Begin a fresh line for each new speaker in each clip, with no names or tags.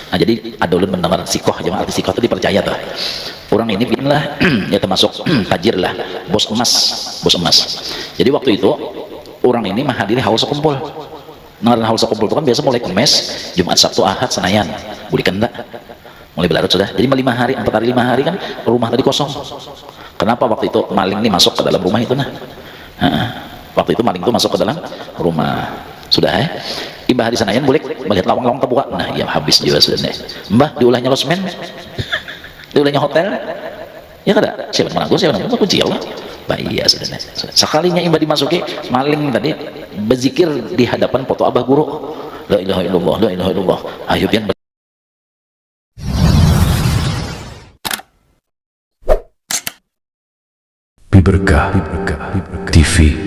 Nah, jadi adolun mendengar sikoh, jemaah arti sikoh itu dipercaya tuh. Orang ini lah ya termasuk tajir lah, bos emas, bos emas. Jadi waktu itu orang ini menghadiri haul sekumpul. Nah, haul sekumpul itu kan biasa mulai Kemis, Jumat, Sabtu, Ahad, Senayan. Bulikan enggak? Mulai berlarut sudah. Jadi 5 hari, 4 hari 5 hari kan rumah tadi kosong. Kenapa waktu itu maling ini masuk ke dalam rumah itu nah? Waktu itu maling itu masuk ke dalam rumah. Sudah ya? Imbah hari Senayan boleh melihat lawang-lawang terbuka. Nah, ya habis juga sudah. Mbah diulahnya losmen, diulahnya hotel. Ya kada? Siapa menanggung? Siapa menanggung? Kunci Allah. Bah iya sudah. Sekalinya imbah dimasuki maling tadi berzikir di hadapan foto abah guru. La ilaha illallah, la ilaha illallah. Ayo pian
Berkah TV.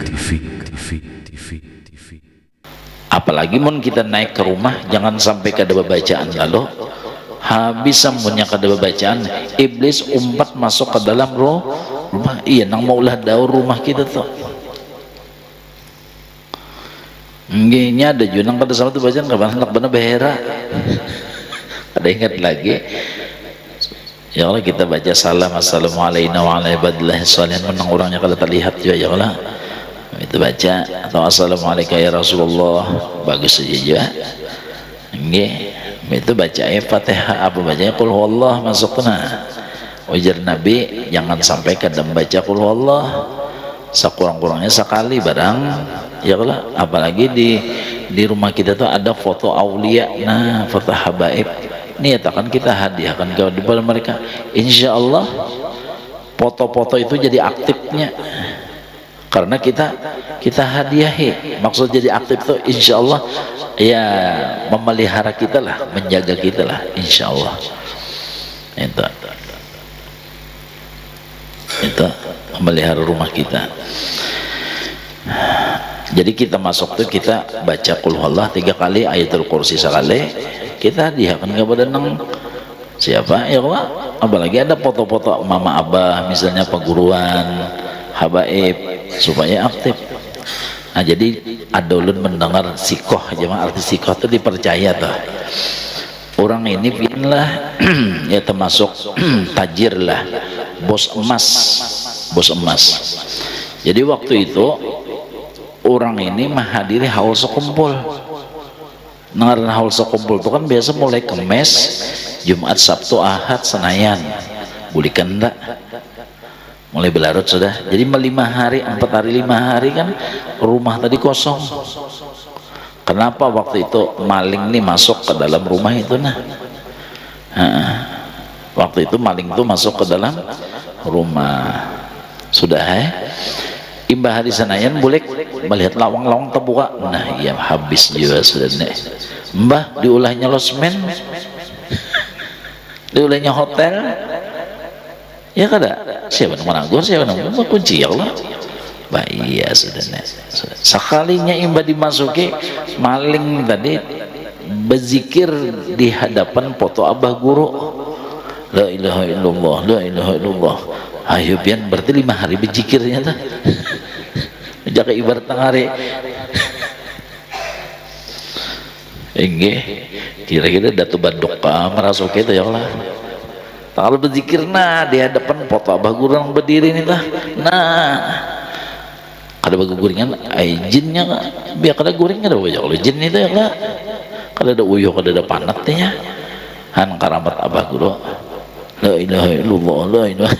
Apalagi mun kita naik ke rumah jangan sampai kada bacaan lalu habis sampunnya kada bacaan iblis umpat masuk ke dalam rumah. Iya nang maulah daur rumah kita tuh nggihnya ada junang kada sama tuh bacaan kapan hendak bener behera ada ingat lagi ya Allah kita baca salam assalamualaikum warahmatullahi wabarakatuh menang orangnya kada terlihat juga ya Allah itu baca atau assalamualaikum ya Rasulullah bagus saja juga nggih itu baca Fatihah apa bacanya qul huwallah masuk kena ujar Nabi jangan sampai kadang baca qul huwallah sekurang-kurangnya sekali barang ya Allah apalagi di rumah kita tuh ada foto aulia nah foto habaib niatakan kita hadiahkan kepada mereka insya Allah foto-foto itu jadi aktifnya karena kita hadiahi maksud jadi aktif itu insya Allah ya memelihara kita lah menjaga kita lah insya Allah itu memelihara rumah kita. Jadi kita masuk tuh kita baca qul huwallah 3 kali ayatul kursi sekali kita hadiahkan kepada nang siapa ya Allah apalagi ada foto-foto mama abah misalnya perguruan habaib supaya aktif. Nah jadi adolun mendengar sikoh jemaah arti sikoh itu dipercaya tuh orang ini lah ya termasuk tajir lah bos emas. Jadi waktu itu orang ini menghadiri haul sekumpul. Nah haul sekumpul itu kan biasa mulai Kemis Jumat Sabtu Ahad Senayan bulikan enggak mulai berlarut sudah. Jadi 5 hari 4 hari 5 hari kan rumah tadi kosong. Kenapa waktu itu maling ini masuk ke dalam rumah itu nah waktu itu maling itu masuk ke dalam rumah sudah imbah hari Senayan boleh melihat lawang-lawang terbuka. Nah iya habis juga sudah mbah diulahnya losmen diulahnya hotel ya kada siapa menanggung siapa menanggung kunci Allah. Bah iya sudah sekalinya imbah dimasuki maling tadi berzikir di hadapan foto abah guru. La ilaha illallah, la ilaha illallah. Ayo pian berarti 5 hari berzikirnya tuh. Jaga ibarat hari. Enggih, kira-kira datu bandok merasuk itu ya Allah. Kalau berzikir nah di hadapan foto abah guru yang berdiri nih lah. Nah, kada bagu guringan, jinnya biar kada guring kada bagu kalau jin itu ya Allah. Kada ada uyuh, kada ada panatnya. Han karamat abah guru. La ilaha illallah, la ilaha.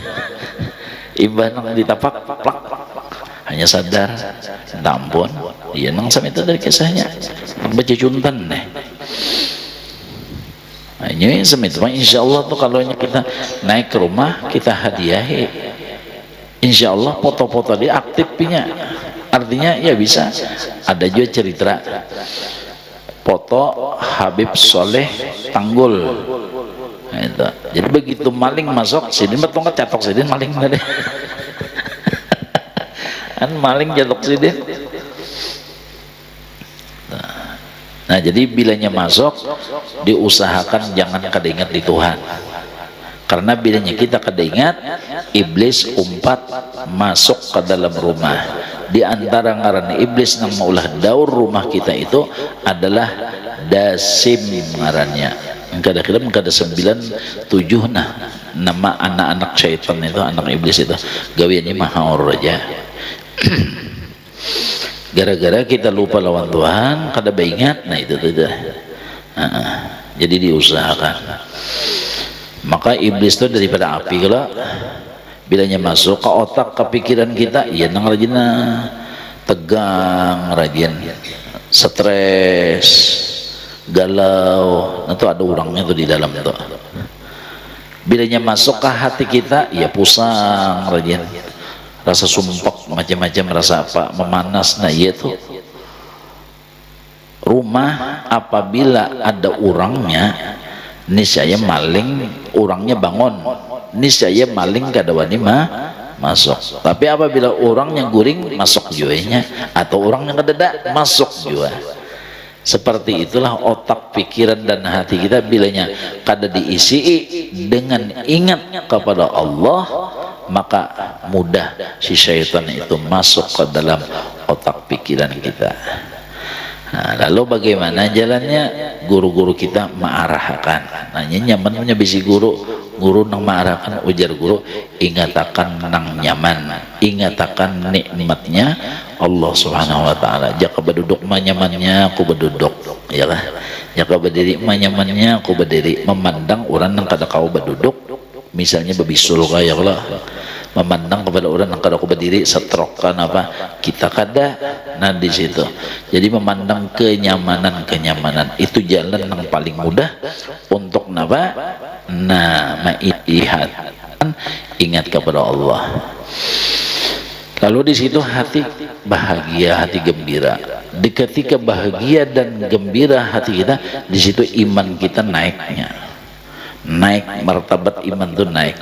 Imbah nang ditapak plak hanya sadar tampun iya nang sama itu dari kisahnya baca juntan nih hanya sama itu insya Allah tuh kalau kita naik ke rumah kita hadiahi insya Allah foto-foto dia aktifnya artinya ya bisa ada juga cerita foto Habib Soleh Tanggul nah, itu. Jadi begitu maling masuk sini betongkat catok sini maling tadi kan maling jatuh sidin. Nah jadi bilanya masuk diusahakan jangan kada ingat di Tuhan karena bilanya kita kada ingat iblis umpat masuk ke dalam rumah. Di antara ngaran iblis yang maulah daur rumah kita itu adalah dasim ngarannya Kada 9 7 nama anak-anak syaitan itu, anak iblis itu gawiannya mahaur aja. Gara-gara kita lupa lawan Tuhan, kada ingat, nah itu tidak. Jadi diusahakan. Maka iblis itu daripada api kalau bilanya masuk ke otak, ke pikiran kita, iya nang rajin tegang, rajin stres, galau, itu ada orangnya tuh di dalam itu. Bilanya masuk ke hati kita, ya pusang, rajin rasa sumpek macam-macam, rasa apa, memanas. Nah itu rumah apabila ada orangnya, niscaya maling, orangnya bangun, niscaya maling kada wani masuk. Tapi apabila orang yang guring masuk juanya, atau orang yang kededak masuk jua. Seperti itulah otak, pikiran dan hati kita bilanya kada diisi dengan ingat kepada Allah, maka mudah si syaitan itu masuk ke dalam otak pikiran kita. Nah, lalu bagaimana jalannya? Guru-guru kita mengarahkan. Nanya nyamannya bisi guru nang mengarahkan, ujar guru, ingatakan nang nyaman, ingatakan nikmatnya Allah Subhanahu wa taala. Jaka berduduk nyamannya aku berduduk, iyalah. Jaka berdiri nyamannya aku berdiri. Memandang orang nang kada kau berduduk, misalnya bebisul kaya Allah, memandang kepada orang yang kada aku berdiri setrokan apa kita kada. Nah di situ jadi memandang kenyamanan itu jalan yang paling mudah untuk napa, nah melihat ingat kepada Allah. Lalu di situ hati bahagia, hati gembira. Di ketika bahagia dan gembira hati kita, di situ iman kita naik, martabat iman itu naik.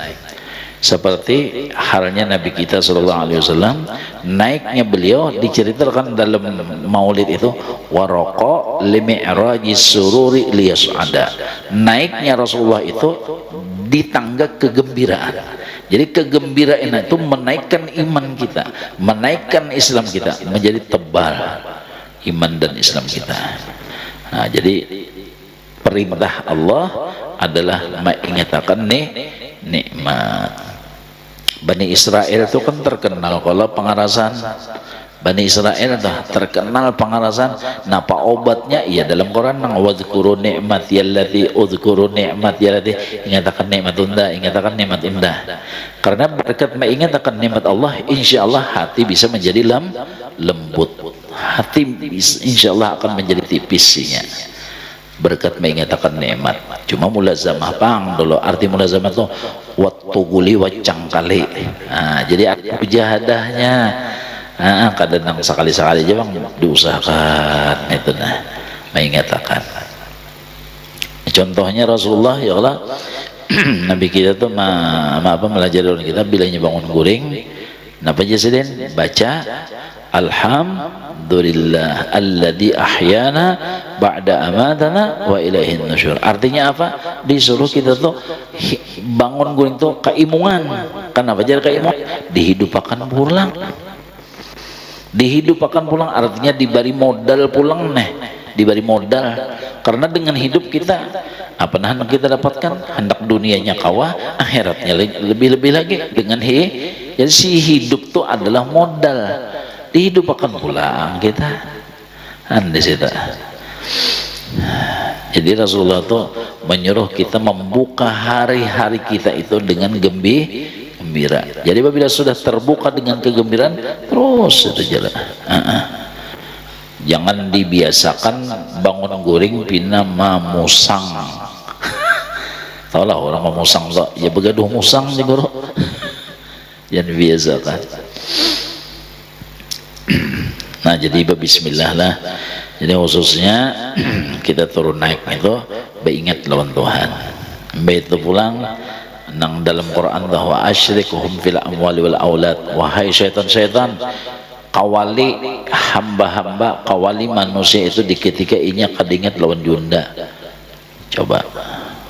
Seperti halnya Nabi kita sallallahu alaihi wasallam, naiknya beliau diceritakan dalam maulid itu, waraqa limi'raji sururi liyas'ada. Naiknya Rasulullah itu di tangga kegembiraan. Jadi kegembiraan itu menaikkan iman kita, menaikkan Islam kita menjadi tebal, iman dan Islam kita. Nah, jadi perintah Allah adalah mengingatakan nikmat. Bani Israel itu kan terkenal kalau pengarasan. Bani Israel itu terkenal pengarasan. Napa obatnya? Iya dalam Quran nang wadzkuru ni'mati allati udzkuru ni'mati allati, ingatakan nikmat indah, ingatakan nikmat indah. Karena berkat mengingatakan nikmat Allah, insyaallah hati bisa menjadi lembut. Hati insyaallah akan menjadi tipisnya. Berkat mengatakan nikmat. Cuma mulazamah pang dulu, arti mulazamah itu waktu guli wacang kali. Nah, jadi ada mujahadahnya. Nah, kadang sekali-sekali aja bang diusahakan itu mengatakan. Contohnya Rasulullah ya Allah, Nabi kita tuh melajari orang kita bilanya bangun guring, napa aja sedin baca alhamdulillah alladzi ahyana ba'da amatana wa ilaihin nusyur. Artinya apa? Disuruh kita tuh bangun guring tuh keimungan. Kenapa jadi keimungan? Dihidupkan pulang. Dihidupkan pulang artinya diberi modal pulang diberi modal. Karena dengan hidup kita apa nah kita dapatkan? Hendak dunianya kawah, akhiratnya lebih-lebih lagi dengan jadi si hidup tuh adalah modal. Dihidupkan pulang kita. Di situ. Jadi Rasulullah itu menyuruh kita membuka hari-hari kita itu dengan gembira. Jadi apabila sudah terbuka dengan kegembiraan, terus itu jalan. Jangan dibiasakan bangun guring pina mamusang. Tahu lah orang mamusang tak? Ya begaduh musang nih guru. Jangan biasakan. Nah jadi bismillah lah. Jadi khususnya kita turun naik itu beringat lawan Tuhan. Itu pulang nang dalam Quran bahwa asyrikhum fil amwali wal aulad. Wahai syaitan-syaitan, kawali hamba-hamba, kawali manusia itu di ketika inya kadingat lawan junda. Coba.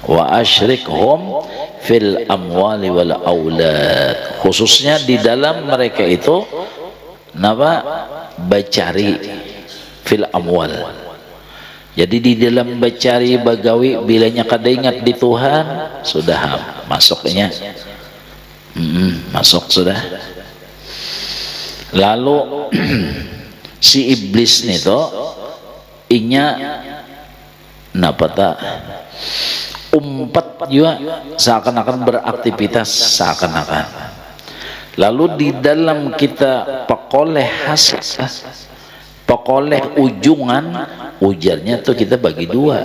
Wa asyrikhum fil amwali wal aulad. Khususnya di dalam mereka itu napa bacari fil amwal, Jadi di dalam bacari bagawi bilanya kada ingat di Tuhan sudah masuknya. Masuk sudah. Lalu si iblis nih toh inya napata umpat juga seakan-akan beraktivitas seakan-akan. Lalu di dalam kita pekoleh hasil, pekoleh ujungan, ujarnya tuh kita bagi dua,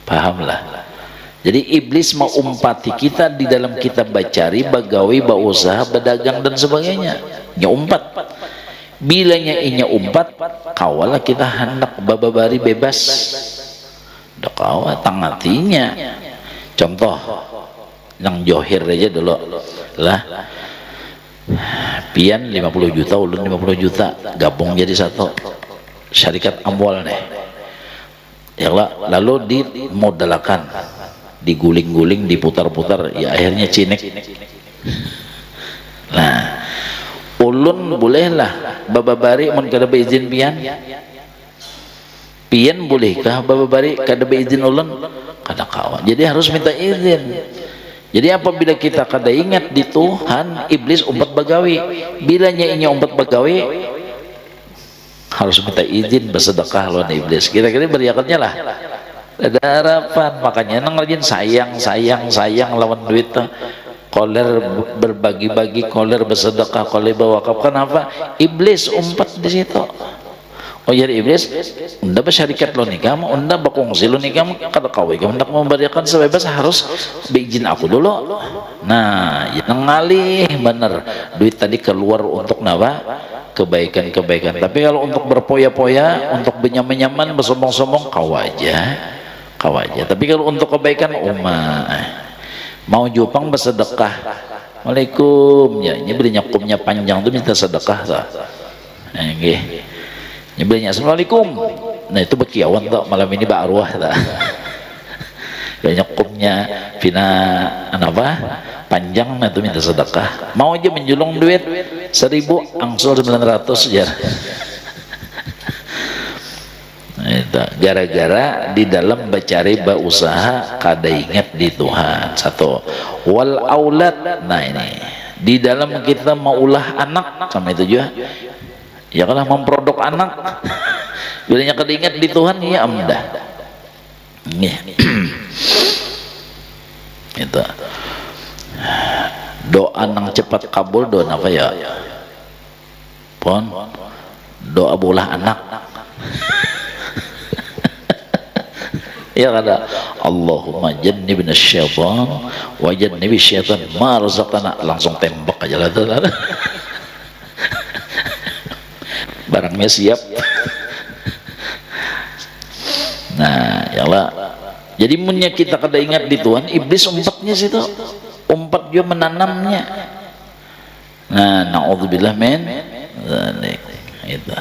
pahamlah. Jadi iblis mau umpati kita di dalam kita bacari, bagawi, berusaha, berdagang dan sebagainya. Nya umpat. Bilanya inya umpat, kawalah kita hendak bababari bebas. Dak kawa tangatinya. Contoh, yang johir aja dulu lah. Pian 50 juta, ulun 50 juta, gabung jadi satu syarikat amwal nih. Ya lalu dimodalkan, diguling-guling, diputar-putar, ya akhirnya cinek. Nah, ulun bolehlah bababari mun kada beizin pian. Pian bolehkah bababari kada beizin ulun? Kada kawan. Jadi harus minta izin. Jadi apabila kita kada ingat di Tuhan, iblis umpat bagawi. Bilanya inya umpat bagawi, harus minta izin bersedekah lawan iblis. Kira-kira beriakannya lah. Ada harapan. Makanya nang rajin sayang lawan duit tuh. Koler berbagi-bagi, koler bersedekah, koler berwakaf. Kenapa? Iblis umpat di situ. Oh jadi iblis, unda bersyarikat lo nikah, unda berkongsi lo nikah, kata kawin kamu hendak memberikan sebebas harus beizin aku dulu. Nah, yang ngalih bener duit tadi keluar untuk napa? Kebaikan-kebaikan. Tapi kalau untuk berpoya-poya, untuk benyaman-nyaman, bersombong-sombong, kau aja. Tapi kalau untuk kebaikan mau jupang bersedekah. Waalaikum, ya ini beri nyakumnya panjang tuh minta sedekah sah. Nggih. Nyebelnya assalamualaikum. Nah itu bekiawan tak malam ini arwah tak. Banyak kumnya pina apa panjang, nah itu minta sedekah. Mau aja menjulung duit 1.000 angsur 900 ya. Itu gara-gara di dalam bacari berusaha kada ingat di Tuhan. Satu wal aulad. Nah ini di dalam kita mau ulah anak sama itu juga. Ya kalau memproduk anak, bilanya kada ingat di Tuhan ya amdah. Itu doa nang cepat kabul doa apa ya? Pon doa bolah anak. Ya kada Allahumma jannibna syaitan wa jannibi syaitan ma razaqtana, langsung tembak aja lah tuh. Barangnya siap. Nah ya Allah, jadi munnya kita kada ingat di Tuhan, iblis umpatnya situ, umpat juga menanamnya. Nah na'udzubillah men itu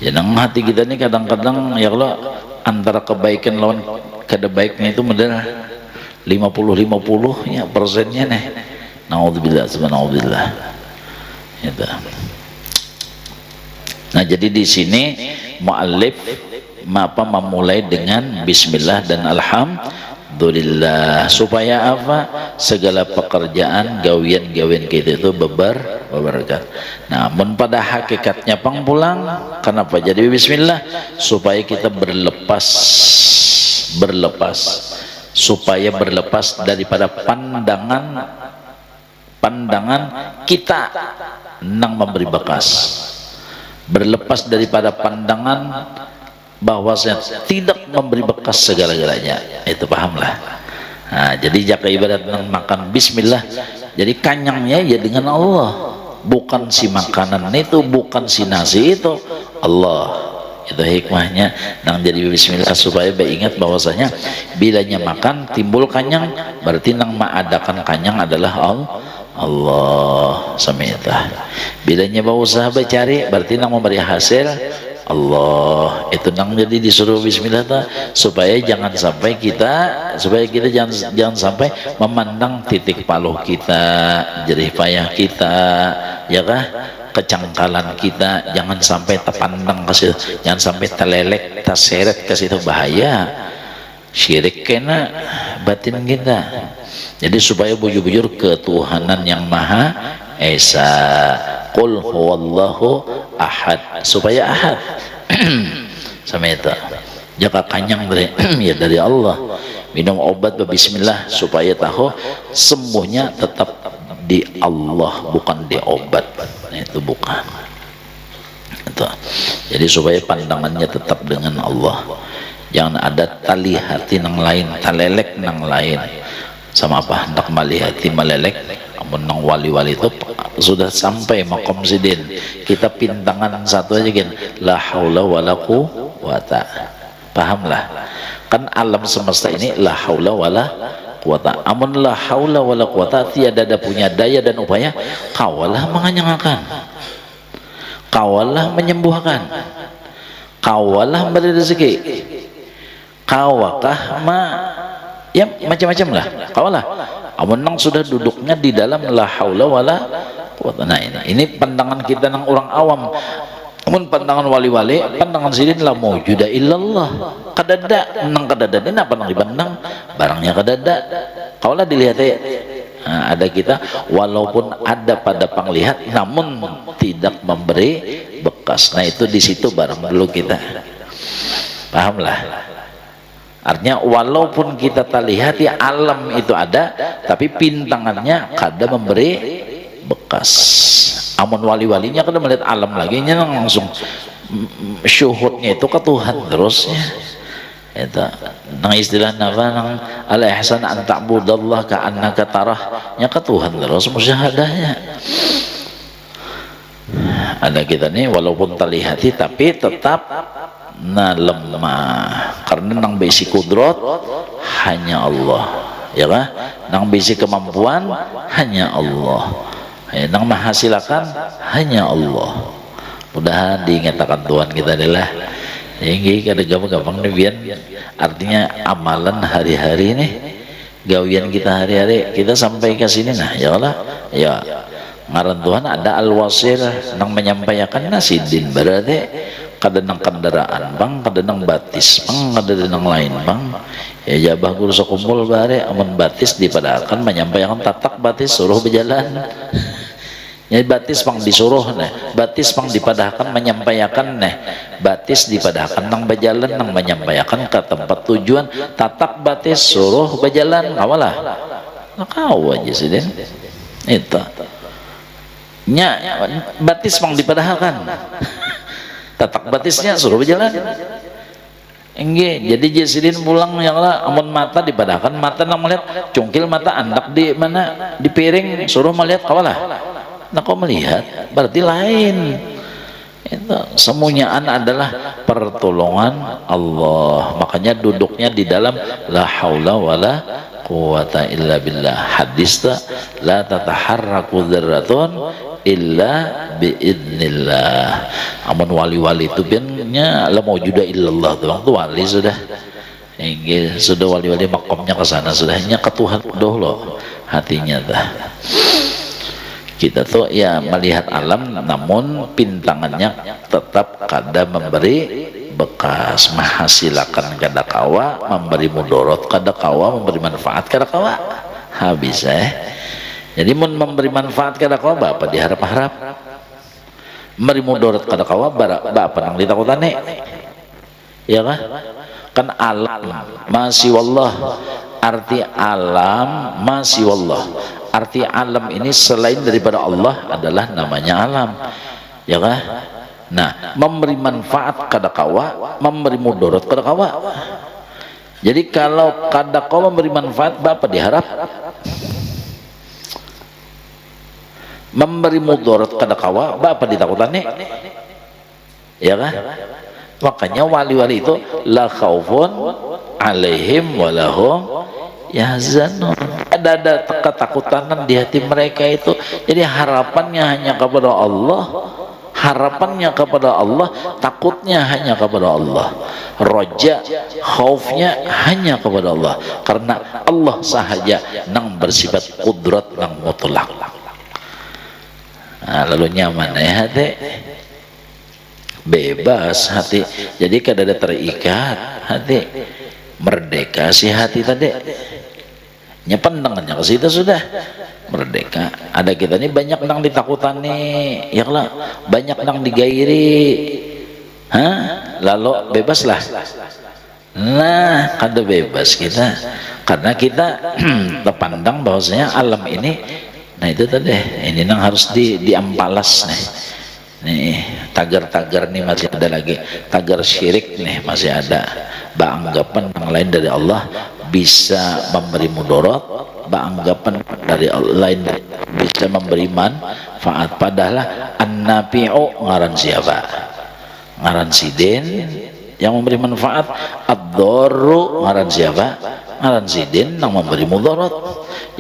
ya nang hati kita nih kadang-kadang ya Allah antara kebaikan lawan kada baiknya itu modal 50-50 ya persennya nih. Na'udzubillah subhanallah itu. Nah jadi di sini muallif memulai dengan bismillah dan alhamdulillah supaya apa? Segala pekerjaan gawian-gawian kita itu berberkat. Namun pada hakikatnya pulang kenapa jadi bismillah? Supaya kita berlepas supaya berlepas daripada pandangan kita nang memberi bekas, berlepas daripada pandangan bahwasanya tidak memberi bekas segala-galanya. Itu pahamlah. Nah, jadi jaka ibadat makan bismillah, jadi kanyangnya ya dengan Allah, bukan si makanan itu, bukan si nasi itu, Allah. Itu hikmahnya nang jadi bismillah supaya ingat bahwasanya bilanya makan timbul kanyang, berarti nang mengadakan kanyang adalah Allah samita. Bilanya berusaha cari berarti nang memberi hasil Allah. Itu nang jadi disuruh bismillah supaya jangan sampai kita jangan sampai memandang titik paluh kita, jerih payah kita, ya kah? kecangkalan kita jangan sampai terpandang ke situ, jangan sampai terlelek, terseret ke situ, bahaya. Syirik kena batin kita. Jadi supaya bujur-bujur ketuhanan yang Maha Esa. Qul huwallahu ahad, supaya ahad. Sama itu. Jaka kanyang dari ya dari Allah. Minum obat bismillah supaya tahu sembuhnya tetap di Allah, bukan di obat. Nah, itu bukan itu. Jadi supaya pandangannya tetap dengan Allah, jangan ada tali hati nang lain, talelek nang lain. Sama apa hendak malihati melelek, amun nang wali-wali itu sudah sampai makom sidin, kita pintangan satu aja kan, la haula wala quwata. Pahamlah kan alam semesta ini la haula wala quwata. Amun la haula wala quwata, tiada ada punya daya dan upaya, kawalah menganyangakan, kawalah menyembuhkan, kawalah memberi rezeki, kawakah ya macam-macam lah, kawalah. Amun nang sudah duduknya di dalam la haula wala quwata. Nah ini pandangan kita nang orang awam. Amun pandangan wali-wali, pandangan sidin la maujuda illallah. Kadada nang kadada ini apa nang dipandang, barangnya kadada. Kaulah dilihat ya. Nah, ada kita walaupun ada pada penglihat namun tidak memberi bekas. Nah itu di situ barang dulu kita. Pahamlah. Artinya walaupun kita tak lihat ya alam itu ada, tapi pintangannya kada memberi bekas. Amun wali-walinya kada melihat alam lagi, nya langsung syuhudnya itu ke Tuhan terusnya. Itu nang istilah apa nang al-ihsan an ta'budallah ka'annaka tarah, nya ke Tuhan terus musyahadahnya. Ada kita nih walaupun terlihati tapi tetap lemah, karena nang besi kudrat hanya Allah, ya kan? Nang besi kemampuan hanya Allah, nang mahasilakan hanya Allah. Mudah diingatkan Tuhan kita adalah ini kada gampang-gampang nih biar artinya amalan hari-hari nih, gawian kita hari-hari kita sampai ke sini. Nah ya Allah ya ngaran Tuhan ada al-wasir nang menyampaikan nasidin, berarti kada nang kendaraan bang, kada nang batis bang, kada nang lain bang. Ya jabah guru sekumpul bare amun batis dipadakan menyampaikan tatak batis suruh berjalan. Ya batis pang disuruh nih, batis pang dipadahkan menyampaikan nih, batis dipadahkan nang berjalan nang menyampaikan ke tempat tujuan, tatak batis suruh berjalan, kawalah. Nah, kau aja sih den. Itu. Nya batis pang dipadahkan. Tatak batisnya suruh berjalan. Enggak, jadi Jasidin pulang yang lah amun mata dipadahkan, mata nang melihat cungkil mata andak di mana di piring suruh melihat kawalah. Nah kau melihat berarti lain. Itu semuanyaan adalah pertolongan Allah. Makanya duduknya di dalam la haula wala quwata illa billah. Hadis la tataharraku dzarratun illa biidznillah. Amun wali-wali itu biasanya la maujuda illallah tuh wali sudah. Sudah wali-wali makomnya ke sana sudahnya ke Tuhan dulu hatinya dah. Kita tuh ya melihat alam namun pintangannya tetap kada memberi bekas, mahasilakan kada kawa, memberi mudorot kada kawa, memberi manfaat kada kawa. Habis jadi memberi manfaat kada kawa bapak diharap-harap, memberi mudorot kada kawa bapak nang ditakutane, ya kan alam masih wallah, arti alam masih wallah. Arti alam ini selain daripada Allah adalah namanya alam, ya kan? Nah, memberi manfaat kada kawa, memberi mudarat kada kawa. Jadi kalau kada kawa memberi manfaat, bapak diharap memberi mudarat kada kawa, bapak ditakutane, ya kan? Makanya wali-wali itu la khaufun alaihim walahum yahzanun. Ada ketakutan di hati mereka itu. Jadi harapannya hanya kepada Allah, harapannya kepada Allah, takutnya hanya kepada Allah, roja khaufnya hanya kepada Allah, karena Allah sahaja nang bersifat kudrat nang mutlak. Nah, lalu nyaman ya hati, bebas hati, jadi kada ada terikat hati, merdeka si hati tadi, nyependengannya ke situ sudah merdeka. Ada kita nih banyak nang ditakutan nih, ya lah, banyak nang digairi, lalu bebas lah. Nah, kada bebas kita, karena kita terpandang bahwasanya alam ini, nah itu tadi, ini nang harus diampalas nih tagar-tagar nih masih ada lagi, tagar syirik nih masih ada, beranggapan yang lain dari Allah bisa memberi mudarat, beranggapan dari Allah lain bisa memberi manfaat, padahal an-nafi'u ngaran siapa? Ngaran sidin yang memberi manfaat, ad-darru ngaran siapa? Ngaran sidin yang memberi mudarat.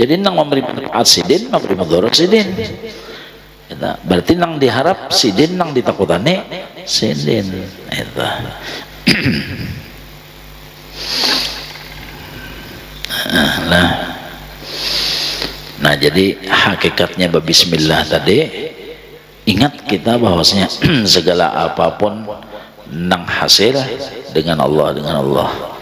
Jadi nang memberi manfaat sidin, memberi mudarat sidin. Berarti nang diharap sidin, nang ditakutane sidin. Itu. Nah, jadi hakikatnya bismillah tadi, ingat kita bahwasanya segala apapun nang hasil dengan Allah.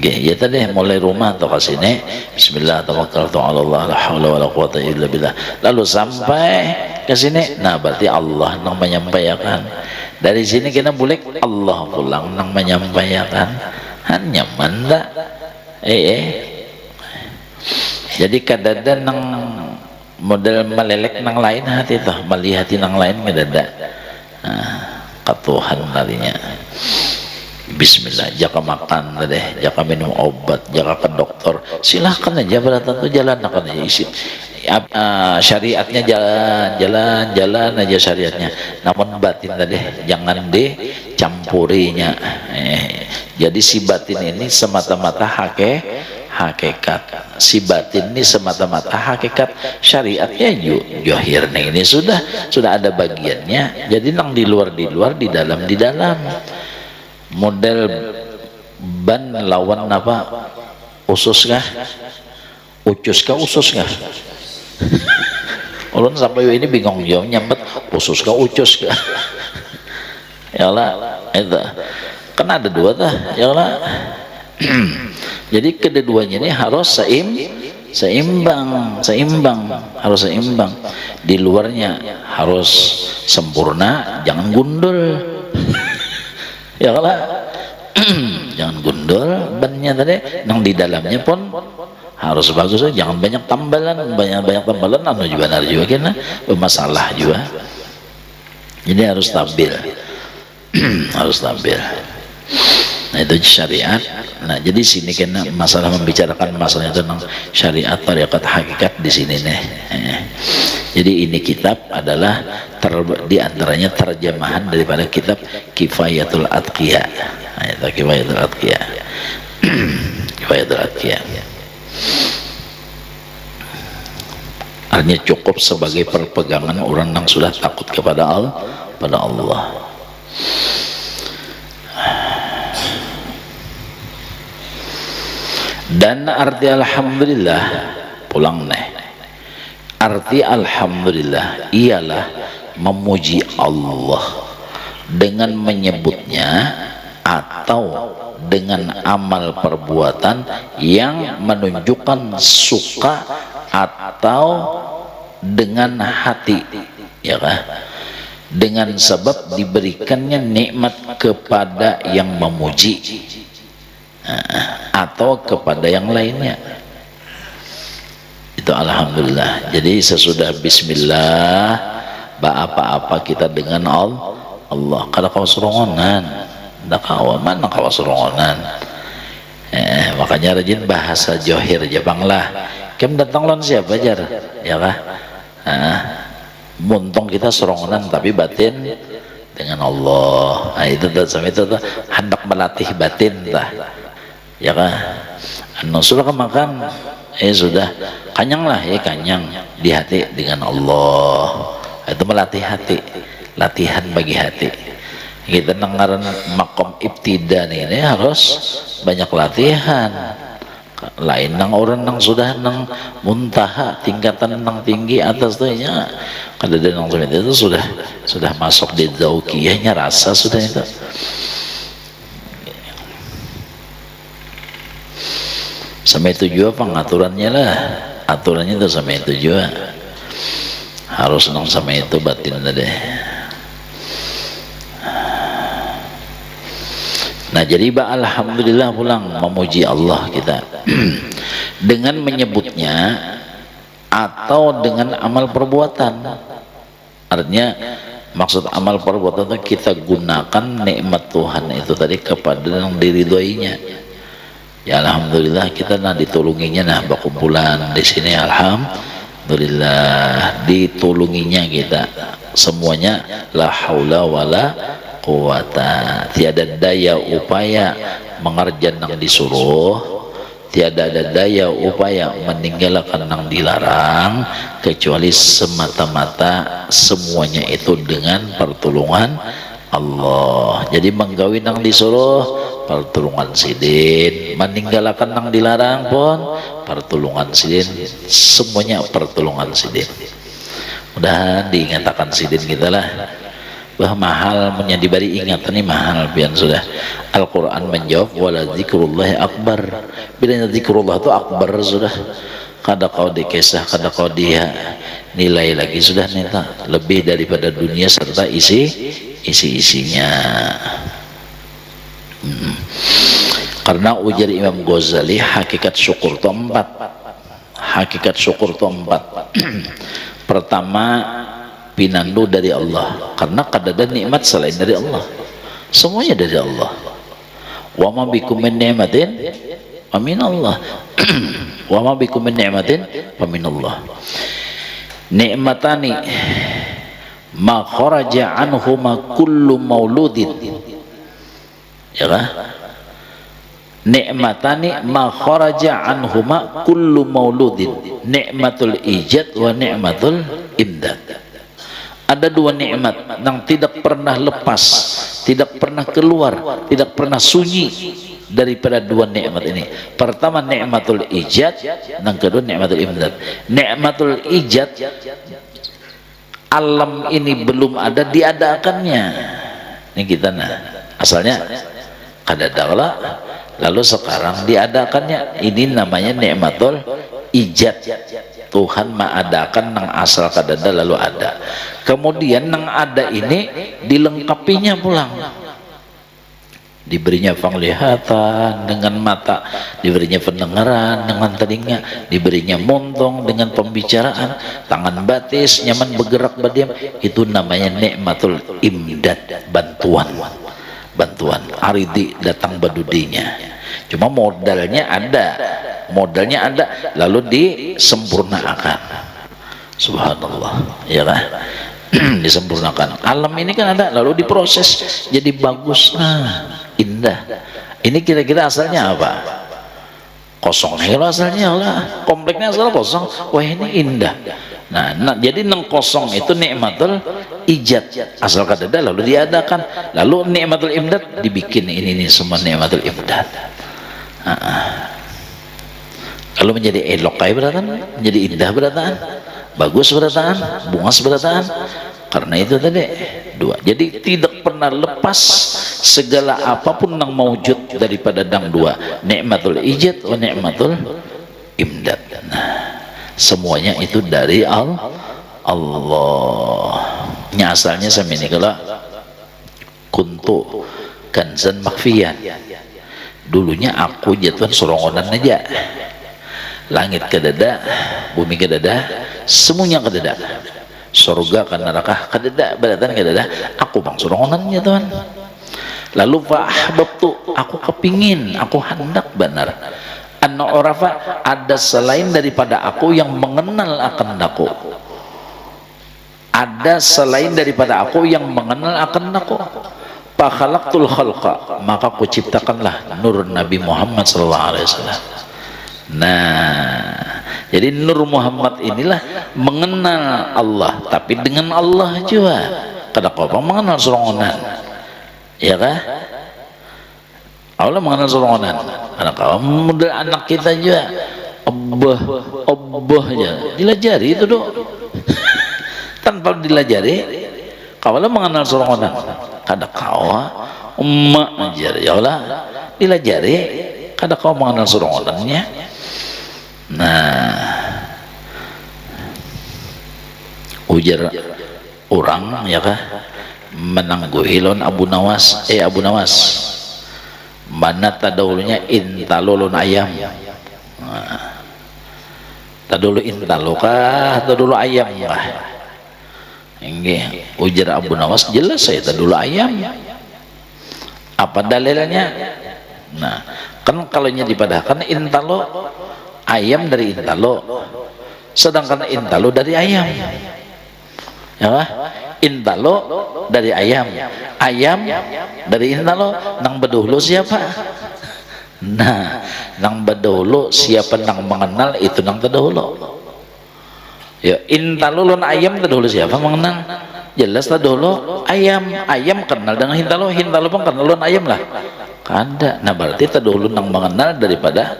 Ya tadi mulai rumah atau ke sini bismillah tawakkaltu ala Allah la haula wala quwata illa billah, lalu sampai ke sini, nah berarti Allah nang menyampaikan. Dari sini kita boleh Allah pulang nang menyampaikan, hanya manda jadi kadada nang model melelek nang lain hati tuh, melihat nang lain kadada ketuhan tadinya. Bismillah, jaka makan tadi, jaka minum obat, jaka ke dokter, silahkan aja, berarti tuh jalan akan aja isi. Syariatnya jalan aja syariatnya, namun batin tadi jangan dicampurinya. Jadi si batin ini semata-mata hakikat, si batin ini semata-mata hakikat, syariatnya johir nih, ini sudah ada bagiannya. Jadi nang di luar, di dalam model ban lawan apa, usus kah, ucus kah, usus kah? Ulun sampai ini bingung jawab, nyambet usus kah, ucus kah? Ya lah, itu kan ada dua tuh, ya lah. Jadi kedua-duanya ini harus seimbang, harus seimbang. Di luarnya harus sempurna, jangan gundul. Ya lah, jangan gundul bannya tadi, nang di dalamnya pun harus bagus, jangan banyak tambalan, banyak tambalan anu juga kena bermasalah juga. Jadi harus stabil. Harus stabil. Nah itu syariat. Nah jadi sini kena masalah membicarakan masalah tentang syariat, tarekat, hakikat di sini nih. Jadi ini kitab adalah diantaranya terjemahan daripada kitab Kifayatul Atqiya. Nah, itu Kifayatul Atqiya. Kifayatul Atqiya. Artinya cukup sebagai perpegangan orang yang sudah takut kepada Allah. Dan arti alhamdulillah pulang nih. Arti alhamdulillah ialah memuji Allah dengan menyebutnya atau dengan amal perbuatan yang menunjukkan suka atau dengan hati, ya kan? Dengan sebab diberikannya nikmat kepada yang memuji atau kepada yang lainnya. Itu alhamdulillah. Jadi sesudah bismillah apa-apa kita dengan Allah. Kalau kau serongonan, ndak kau mana kau serongonan. Makanya rajin bahasa johir jabanglah. Kem datang lon siapa jar, ya kah? Muntong kita serongonan tapi batin dengan Allah. Nah itu sampai itu hendak melatih batin lah, ya kah? Anu sudah kemakan, sudah kanyang lah ya, kanyang di hati dengan Allah. Itu melatih hati, latihan bagi hati. Kita dengaran makom ibtida ini harus banyak latihan. lain nang orang nang sudah nang muntaha tingkatan nang tinggi atas tuh ya kada ada nang itu sudah masuk di zaukiyahnya rasa sudah itu. Sampai tujuan pengaturannya lah, aturannya itu sampai tujuan harus nang sampai itu batin tadi. Nah jadi alhamdulillah pulang memuji Allah kita dengan menyebutnya atau dengan amal perbuatan. Artinya maksud amal perbuatan itu kita gunakan nikmat Tuhan itu tadi kepada yang diridhoinya. Ya alhamdulillah kita nah ditolonginya nah berkumpulan di sini alhamdulillah ditolonginya kita semuanya la haula wala quwata, tiada daya upaya mengerjakan yang disuruh, tiada ada daya upaya meninggalkan yang dilarang, kecuali semata-mata semuanya itu dengan pertolongan Allah. Jadi menggawi yang disuruh pertolongan sidin, meninggalkan yang dilarang pun pertolongan sidin, semuanya pertolongan sidin. Mudah diingatkan sidin kita lah bahwa mahal menjadi bari ingatan ini mahal pian sudah. Al-Quran menjawab wala zikrullah akbar, bila zikrullah itu akbar sudah. Kada kau dikisah, kada kau dia nilai lagi sudah nita lebih daripada dunia serta isi-isinya. Karena ujar Imam Ghazali hakikat syukur itu 4. Hakikat syukur itu 4. Pertama pinandu dari Allah, karena kadada nikmat selain dari Allah, semuanya dari Allah. Wa ma bikum min ni'matin fa min Allah. Wa ma bikum min ni'matin fa min Allah. Ni'matani ma kharaja anhuma kullu mauludin, ya kan? Ni'matani ma kharaja anhuma kullu mauludin, ni'matul ijad wa ni'matul imdad. Ada 2 nikmat yang tidak pernah lepas, tidak pernah keluar, tidak pernah sunyi daripada 2 nikmat ini. Pertama nikmatul ijad, yang kedua nikmatul imdad. Nikmatul ijad, alam ini belum ada diadakannya. Ini kita nah, asalnya kada ada, lalu sekarang diadakannya. Ini namanya nikmatul ijad. Tuhan mengadakan nang asal kadada lalu ada. Kemudian nang ada ini dilengkapinya pulang. Diberinya penglihatan dengan mata, diberinya pendengaran dengan telinga, diberinya montong dengan pembicaraan, tangan batis nyaman bergerak berdiam. Itu namanya nikmatul imdad, bantuan. Aridi datang badudinya. Cuma modalnya ada, lalu disempurnakan. Subhanallah, ya kan? Disempurnakan. Alam ini kan ada, lalu diproses jadi bagus, nah indah. Ini kira-kira asalnya apa? Kosong. Kalau asalnya lah, kompleknya asal kosong. Wah ini indah. Nah, jadi nang kosong itu nikmatul ijad, asal kadada lalu diadakan, lalu nikmatul imdad dibikin. Ini semua nikmatul imdad. Lalu menjadi elok kayak berataan, menjadi indah berataan, bagus berataan, bungas berataan. Karena itu tadi 2. Jadi tidak pernah lepas segala apapun yang mewujud daripada dang 2, nikmatul ijad wa nikmatul imdad. Nah, semuanya itu dari Allah. Asalnya sama ini kalau kuntu kanzan makfiyan. Dulunya aku jatuhan sorongonan aja. Langit ke dada, bumi ke dada, semuanya ke dada. Surga ke neraka ke dada, beratan ke dada. Aku bang sorongonannya Tuhan. Lalu fa'ahbabtu, aku kepingin, aku hendak benar. Anna orafa, ada selain daripada aku yang mengenal akan aku. Ada selain daripada aku yang mengenal akan aku. Fakhalaqtul khalqa, maka ku ciptakanlah nur Nabi Muhammad sallallahu alaihi wasallam. Nah, jadi nur Muhammad inilah mengenal Allah, tapi dengan Allah juga. Kada kau mengenal sorongonan, ya kan? Allah mengenal serongonan. Anak kamu, anak kita juga obah aja dilajari itu dong. Tanpa dilajari kawalah mengenal serongonan. Kada kawa emak aja ya Allah dilajari kada kau mengenal serongonannya. Nah, ujar orang ya kah menangguhilon Abu Nawas mana tadawulnya intalulun ayam. Nah, tadulu intalo kah tadulu ayam kah? Enggak, ujar Abu Nawas jelas saya tadulu ayam. Apa dalilnya? Nah, kan kalau dipadahkan intalo ayam dari intalo, sedangkan intalo dari ayam. Ya kah? Intalo dari ayam, ayam dari intalo. Nang bedulu siapa? Nah, nang bedulu siapa nang mengenal itu nang terdahulu. Ya, intalo lon ayam terdahulu siapa mengenal? Jelas terdahulu ayam, ayam kenal dengan hintalo, hintalo pun kenal lon ayam lah. Kada. Nah, berarti terdahulu nang mengenal daripada.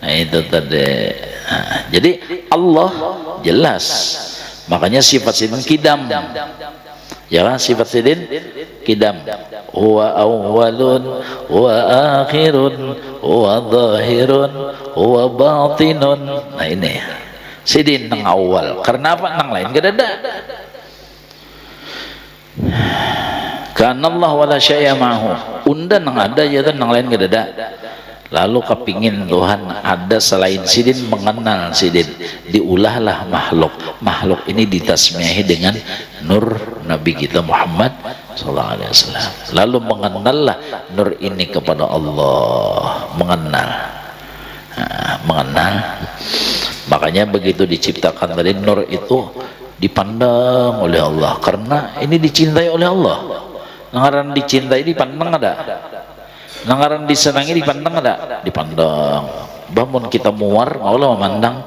Nah, itu tadi. Nah, jadi Allah jelas. Makanya sifat sidin kidam. Ya kan, sifat sidin kidam. Huwa awwalun wa akhirun wa zahirun wa batinun. Nah, ini sidin nang awal. Karena apa? Nang lain gak ada. Karena Allah wala syai'a ma'hu. Unda nang ada ya kan nang lain gak ada. Lalu kepingin Tuhan ada selain sidin, mengenal sidin, diulahlah makhluk ini ditasmiahi dengan nur Nabi kita Muhammad SAW. Lalu mengenallah nur ini kepada Allah, mengenal. Nah, mengenal. Makanya begitu diciptakan tadi nur itu dipandang oleh Allah karena ini dicintai oleh Allah. Ngaran dicintai dipandang ada. Nangaran disenangi dipandang ada, dipandang. Bangun kita muar, Allah memandang.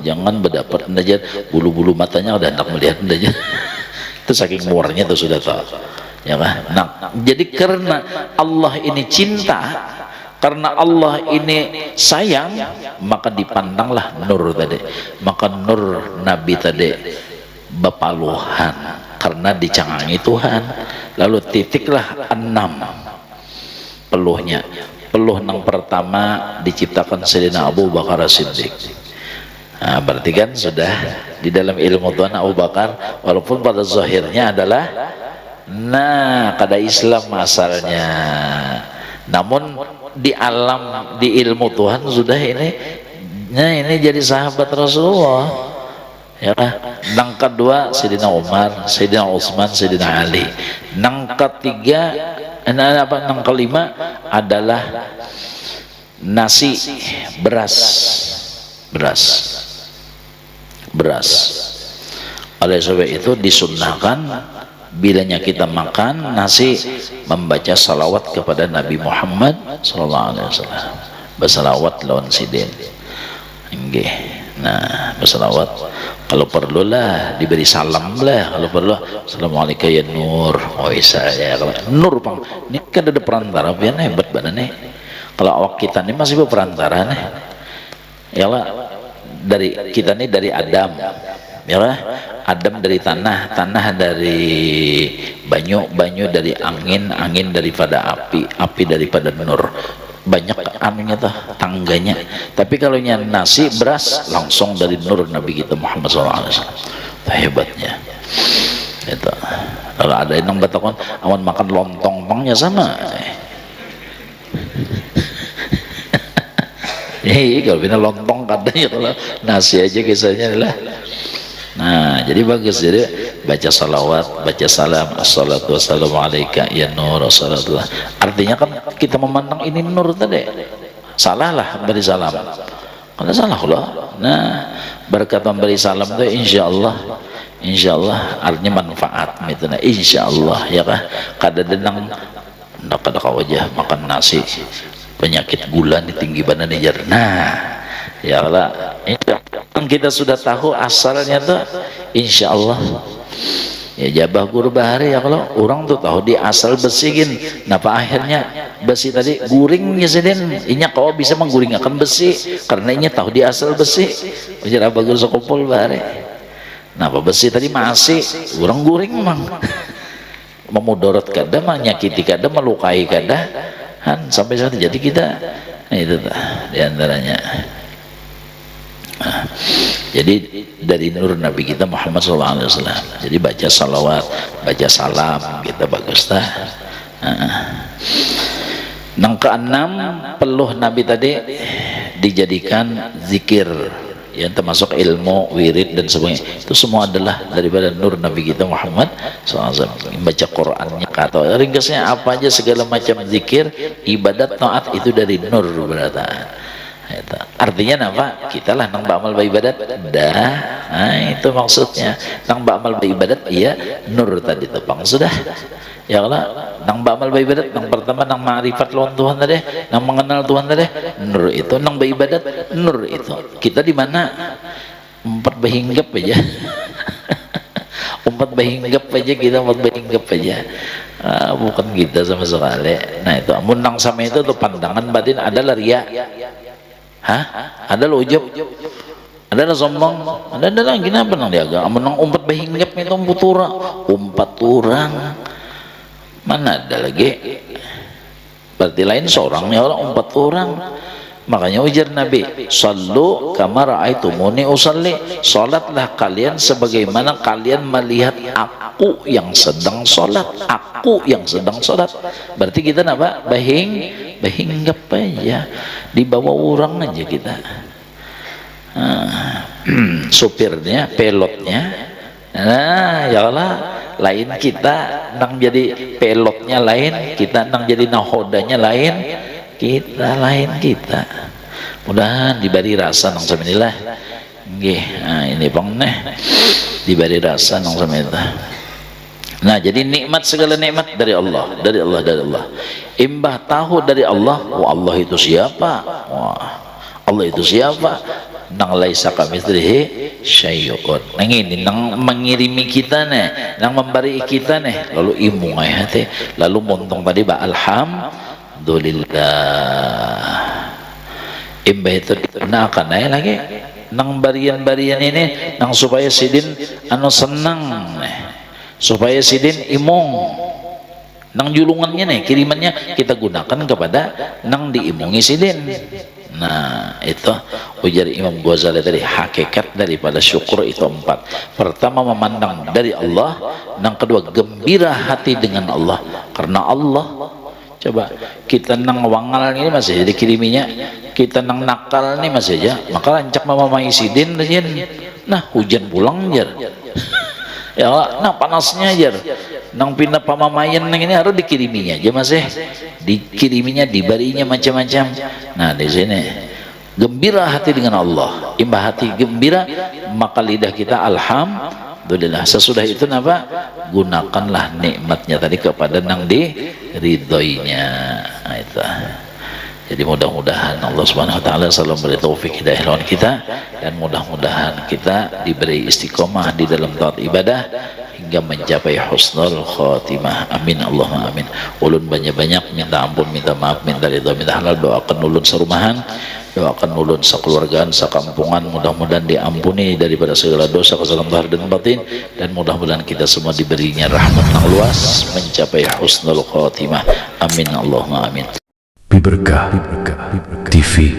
Jangan berdapat aja, bulu-bulu matanya udah hendak melihat aja. Itu saking muarnya itu sudah tahu. Ya kan? Nah, jadi karena Allah ini cinta, karena Allah ini sayang, maka dipandanglah nur tadi. Maka nur Nabi tadi bepaluhan karena dicangangi Tuhan. Lalu titiklah 6 peluhnya. Peluh yang pertama diciptakan Sayyidina Abu Bakar As-Siddiq. Nah, berarti kan sudah di dalam ilmu Tuhan Abu Bakar walaupun pada zahirnya adalah kada Islam asalnya, namun di alam di ilmu Tuhan sudah ini jadi sahabat Rasulullah. Ya, nang kedua Sayyidina Umar, Sayyidina Utsman, Sayyidina Ali. Nang ketiga nang kelima adalah nasi, beras. Oleh sebab itu disunnahkan bilanya kita makan nasi membaca salawat kepada Nabi Muhammad SAW. Bersalawat lawan sidin. Nggih. Nah, bersalawat. Kalau perlulah diberi salam lah. Kalau perlu, assalamualaikum ya Nur. Oh saya Nur pang. Ini kan ada perantara, biar hebat badannya. Kalau awak kita ini masih berperantara nih. Ya lah, dari kita ini dari Adam. Ya lah, Adam dari tanah, tanah dari banyu, banyu dari angin, angin daripada api, api daripada nur. Banyak anunya tuh tangganya. Tapi kalau nasi beras langsung dari nur Nabi kita Muhammad SAW. Hebatnya itu. Kalau ada yang batakon awan makan lontong pangnya sama. Kalau bina lontong katanya, kalau nasi aja kisahnya lah. Nah, jadi bagus. Jadi baca salawat, baca salam, assalatu wassalamu alaika ya nur, assalatu. Artinya kan kita memandang ini nur tadi. Salah lah beri salam. Kalau salah loh. Nah, berkat memberi salam itu insya Allah artinya manfaat gitu. Nah, insya Allah ya kah. Kada denang ndak kada wajah makan nasi. Penyakit gula nih tinggi badan nih. Nah, ya Allah. Kita sudah tahu asalnya tuh insya Allah ya jabah guru bahari ya kalau orang tuh tahu di asal besikin napa akhirnya besi tadi guringnya sedin inya kau bisa mengguring akan besi karena inya tahu di asal besi ujar abah guru sekopol bahari napa besi tadi masih orang guring memang memudorot kada menyakiti kada melukai kada han sampai saat jadi kita nah itu diantaranya. Nah, jadi dari nur Nabi kita Muhammad SAW, jadi baca salawat, baca salam kita bagus dah. Yang keenam peluh Nabi tadi dijadikan zikir yang termasuk ilmu, wirid dan sebagainya itu semua adalah daripada nur Nabi kita Muhammad SAW. Baca Qurannya kata ringkasnya apa aja segala macam zikir, ibadat, taat itu dari nur berata. Artinya apa? Kita lah nang beramal beribadat dah. Nah, itu maksudnya nang beramal beribadat iya nur tadi tepang sudah. Ya Allah, nang beramal beribadat nang pertama nang ma'rifat lawan Tuhan tadi, nang mengenal Tuhan tadi, nur itu nang beribadat, nur itu. Kita di mana? Empat berhinggap aja. Empat berhinggap aja kita empat berhinggap aja. Bukan kita sama sekali. Nah, itu amun nang sama itu tuh pandangan batin adalah riya. Hah? Ada lo ujub, ada lo sombong, ada lagi kenapa nang diaga? Amun nang umpat berhinggap itu umpat orang, mana ada lagi? Berarti lain seorangnya orang umpat orang. Makanya ujar Nabi, sallu kama ra'aitumuni usalli, salatlah kalian sebagaimana kalian melihat aku yang sedang salat, aku yang sedang salat. Berarti kita apa? Berhinggap aja di bawah orang aja kita. Supirnya, pilotnya, nah ya Allah, lain kita nang jadi pilotnya lain, kita nang jadi nahodanya lain, kita lain kita. Mudahan diberi rasa nang saminilah. Nggih, nah ini bang neh diberi rasa nang saminilah. Nah, jadi nikmat segala nikmat dari Allah, dari Allah, dari Allah. Imbah tahu dari Allah, wah Allah itu siapa? Wah, Allah itu siapa? Nang laisa kamitslihi syai'un. Nang ini nang mengirimi kita nih, nang memberi kita nih, lalu imu hati, lalu montong tadi ba alhamdulillah. Imbah itu nak akan naik lagi nang barian-barian ini nang supaya sidin anu senang nih. Supaya sidin imung nang julungannya nih kirimannya kita gunakan kepada nang diimungi sidin. Nah itu ujar Imam Ghazali tadi hakikat daripada syukur itu empat. Pertama memandang dari Allah, yang kedua gembira hati dengan Allah karena Allah. Coba kita nang wangal ini masih jadi kiriminya, kita nang nakal ini masih aja maka lancak mamamai sidin nah hujan pulang jar ya nah panasnya aja nang pindah pamamayan nang ini harus dikiriminya aja masih dikiriminya dibarinya macam-macam. Nah di sini gembira hati dengan Allah, imbah hati gembira maka lidah kita alhamdulillah. Sesudah itu apa? Gunakanlah nikmatnya tadi kepada nang diridhoinya. Nah, itu. Jadi mudah-mudahan Allah Subhanahu wa taala selalu memberi taufik hidayah lawan kita dan mudah-mudahan kita diberi istiqomah di dalam taat ibadah hingga mencapai husnul khotimah. Amin Allahumma amin. Ulun banyak-banyak minta ampun, minta maaf, minta ridha, minta halal, doakan ulun serumahan, doakan ulun sekeluargaan, sekampungan, mudah-mudahan diampuni daripada segala dosa, kesalahan zahir dan batin, dan mudah-mudahan kita semua diberinya rahmat yang luas mencapai husnul khotimah. Amin Allahumma amin.
Biberkah TV